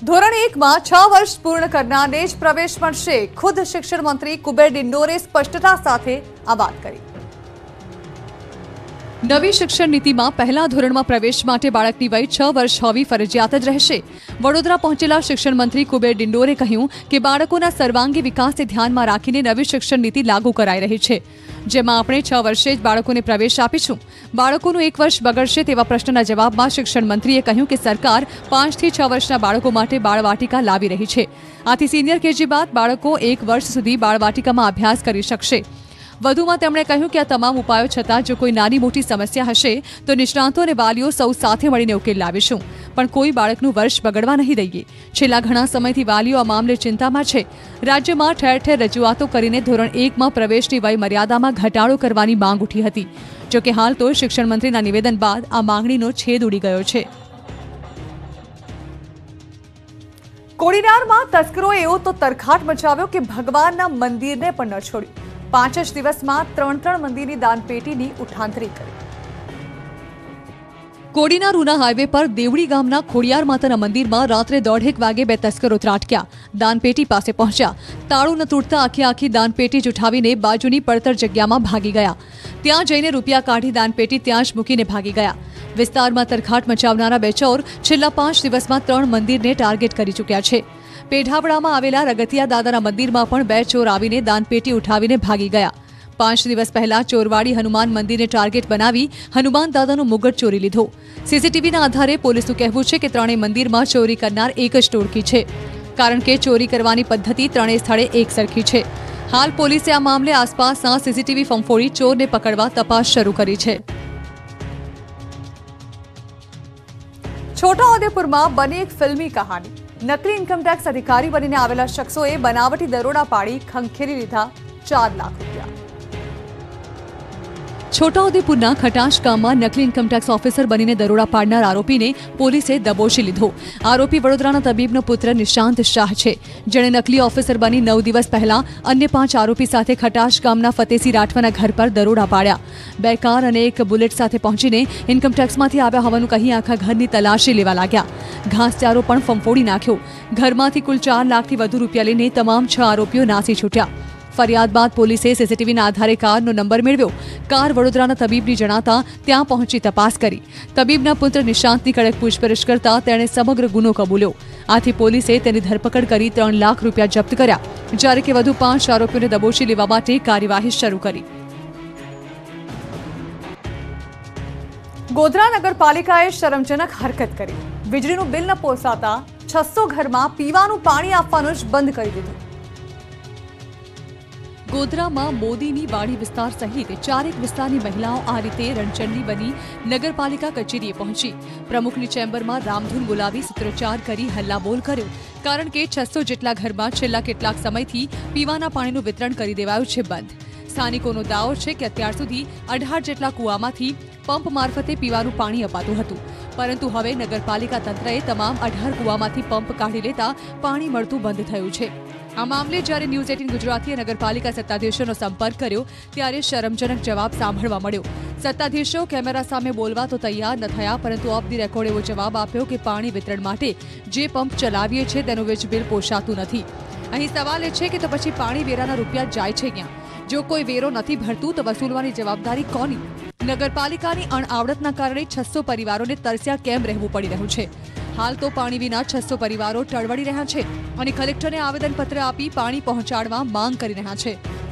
ધોરણ 1માં 6 વર્ષ પૂર્ણ કરનારને જ પ્રવેશ મળશે। ખુદ શિક્ષણ મંત્રી કુબેર ડિંડોરે સ્પષ્ટતા સાથે આ વાત કરી। નવી શિક્ષણ નીતિમાં પહેલા ધોરણમાં પ્રવેશ માટે બાળકની વય 6 વર્ષ હોવી ફરજિયાત જ રહેશે। વડોદરા પહોંચેલા શિક્ષણ મંત્રી કુબેર ડિંડોરે કહ્યું કે બાળકોના સર્વાંગી વિકાસને ધ્યાનમાં રાખીને નવી શિક્ષણ નીતિ લાગુ કરાઈ રહી છે, જેમાં આપણે 6 વર્ષે જ બાળકોને પ્રવેશ આપીશું। બાળકોનું 1 વર્ષ બગડશે તેવા પ્રશ્નના જવાબમાં શિક્ષણ મંત્રીએ કહ્યું કે સરકાર 5 થી 6 વર્ષના બાળકો માટે બાળવાટિકા લાવી રહી છે। આથી સિનિયર કેજી બાદ બાળકો 1 વર્ષ સુધી બાળવાટિકામાં અભ્યાસ કરી શકશે। વધુમાં તેમણે કહ્યું કે આ તમામ ઉપાયો છતાં જો કોઈ નાની મોટી સમસ્યા હશે તો નિષ્ણાંતો અને વાલીઓ સૌ સાથે મળીને ઉકેલ લાવીશું, પણ કોઈ બાળકનું વર્ષ બગડવા નહીં દઈએ। છેલ્લા ઘણા સમયથી વાલીઓ આ મામલે ચિંતામાં છે। રાજ્યમાં ઠેર ઠેર રજૂઆતો કરીને ધોરણ 1માં પ્રવેશની વય મર્યાદામાં ઘટાડો કરવાની માંગ ઉઠી હતી, જોકે હાલ તો શિક્ષણ મંત્રીના નિવેદન બાદ આ માંગણીનો છેદ ઉડી ગયો છે। કોડીનારમાં તસ્કરોએ એવો તો તરખાટ મચાવ્યો કે ભગવાનના મંદિરને પણ ન છોડ્યું। 5 જ દિવસમાં 3 મંદિરની દાનપેટીની ઉઠાંતરી કરી। કોડીનાર ઉના હાઈવે પર દેવડી ગામના ખોડિયાર માતાના મંદિરમાં રાત્રે 1:30 વાગે 2 તસ્કરો ત્રાટક્યા। દાનપેટી પાસે પહોંચ્યા, તાળું ન તૂટતા આખી દાનપેટી જ ઉઠાવીને બાજુની પડતર જગ્યામાં ભાગી ગયા। ત્યાં જઈને રૂપિયા કાઢી દાનપેટી ત્યાં જ મૂકીને ભાગી ગયા। વિસ્તારમાં તરખાટ મચાવનારા 2 ચોર છેલ્લા 5 દિવસમાં 3 મંદિરને ટાર્ગેટ કરી ચૂક્યા છે। પેઢાવડામાં આવેલા રગતિયા દાદાના મંદિરમાં પણ 2 ચોર આવીને દાનપેટી ઉઠાવીને ભાગી ગયા। 5 દિવસ પહેલા ચોરવાડી હનુમાન મંદિરને ટાર્ગેટ બનાવી હનુમાન દાદાનું મુગટ ચોરી લીધો। સીસીટીવીના આધારે પોલીસનું કહેવું છે કે ત્રણેય મંદિરમાં ચોરી કરનાર એક જ ટોળકી છે, કારણ કે ચોરી કરવાની પદ્ધતિ ત્રણેય સ્થળે એક સરખી છે। હાલ પોલીસે આ મામલે આસપાસના સીસીટીવી ફંફોડી ચોરને પકડવા તપાસ શરૂ કરી છે। છોટાઉદેપુરમાં બની એક ફિલ્મી કહાની। નકલી ઇન્કમટેક્સ અધિકારી બનીને આવેલા શખ્સોએ બનાવટી દરોડા પાડી ખંખેરી લીધા 4 લાખ રૂપિયા। છોટાઉદેપુરના ખટાશ ગામમાં નકલી ઇન્કમટેક્સ ઓફિસર બનીને દરોડા પાડનાર આરોપીને પોલીસે દબોચી લીધો। આરોપી વડોદરાના તબીબનો પુત્ર નિશાંત શાહ છે, જેણે નકલી ઓફિસર બની 9 દિવસ પહેલા અન્ય 5 આરોપી સાથે ખટાશ ગામના ફતેસી રાઠવાના ઘર પર દરોડા પાડ્યા। 2 કાર અને 1 બુલેટ સાથે પહોંચીને ઇન્કમટેક્સમાંથી આવ્યા હોવાનું કહી આખા ઘરની તલાશી લેવા લાગ્યા। ઘાસચારો પણ ફંફોડી નાખ્યો। ઘરમાંથી કુલ 4 લાખથી વધુ રૂપિયા લઈને તમામ 6 આરોપીઓ નાસી છૂટ્યા। ફરિયાદ બાદ પોલીસે સીસીટીવીના આધારે કારનો નંબર મેળવ્યો। કાર વડોદરાના તબીબની જણાતા ત્યાં પહોંચી તપાસ કરી। તબીબના પુત્ર નિશાંતની કડક પૂછપરછ કરતા તેણે સમગ્ર ગુનો કબૂલ્યો। આથી પોલીસે તેની ધરપકડ કરી 3 લાખ રૂપિયા જપ્ત કર્યા, જ્યારે કે વધુ 5 આરોપીઓને દબોચી લેવા માટે કાર્યવાહી શરૂ કરી। ગોધરા નગરપાલિકાએ શરમજનક હરકત કરી। વીજળીનું બિલ ન પોસાતા 600 ઘરમાં પીવાનું પાણી આપવાનું જ બંધ કરી દીધું। ગોધરામાં મોદીની વાડી વિસ્તાર સહિત 4 વિસ્તારની મહિલાઓ આ રીતે રણચંડી બની નગરપાલિકા કચેરીએ પહોંચી। પ્રમુખની ચેમ્બરમાં રામધૂન બોલાવી સૂત્રોચ્ચાર કરી હલ્લાબોલ કર્યો, કારણ કે 600 જેટલા ઘરમાં છેલ્લા કેટલાક સમયથી પીવાના પાણીનું વિતરણ કરી દેવાયું છે બંધ। સ્થાનિકોનો દાવો છે કે અત્યાર સુધી 18 જેટલા કૂવામાંથી પંપ મારફતે પીવાનું પાણી અપાતું હતું, પરંતુ હવે નગરપાલિકા તંત્રએ તમામ 18 કૂવામાંથી પંપ કાઢી લેતા પાણી મળતું બંધ થયું છે। આ મામલે જ્યારે ન્યૂઝ 18 ગુજરાતીએ નગરપાલિકા સત્તાધીશોનો સંપર્ક કર્યો ત્યારે શરમજનક જવાબ સાંભળવા મળ્યો। સત્તાધીશો કેમેરા સામે બોલવા તો તૈયાર ન થયા, પરંતુ ઓફ ધી રેકોર્ડ એવો જવાબ આપ્યો કે પાણી વિતરણ માટે જે પંપ ચલાવીએ છે તેનું વીજ બિલ પોષાતું નથી। અહીં સવાલ એ છે કે તો પછી પાણી વેરાના રૂપિયા જાય છે ક્યાં? જો કોઈ વેરો નથી ભરતું તો વસૂલવાની જવાબદારી કોની? નગરપાલિકાની અણઆવડતના કારણે 600 પરિવારોને તરસ્યા કેમ રહેવું પડી રહ્યું છે? હાલ તો પાણી વિના 600 પરિવારો ટળવળી રહ્યા છે અને કલેક્ટરને આવેદનપત્ર આપી પાણી પહોંચાડવા માંગ કરી રહ્યા છે।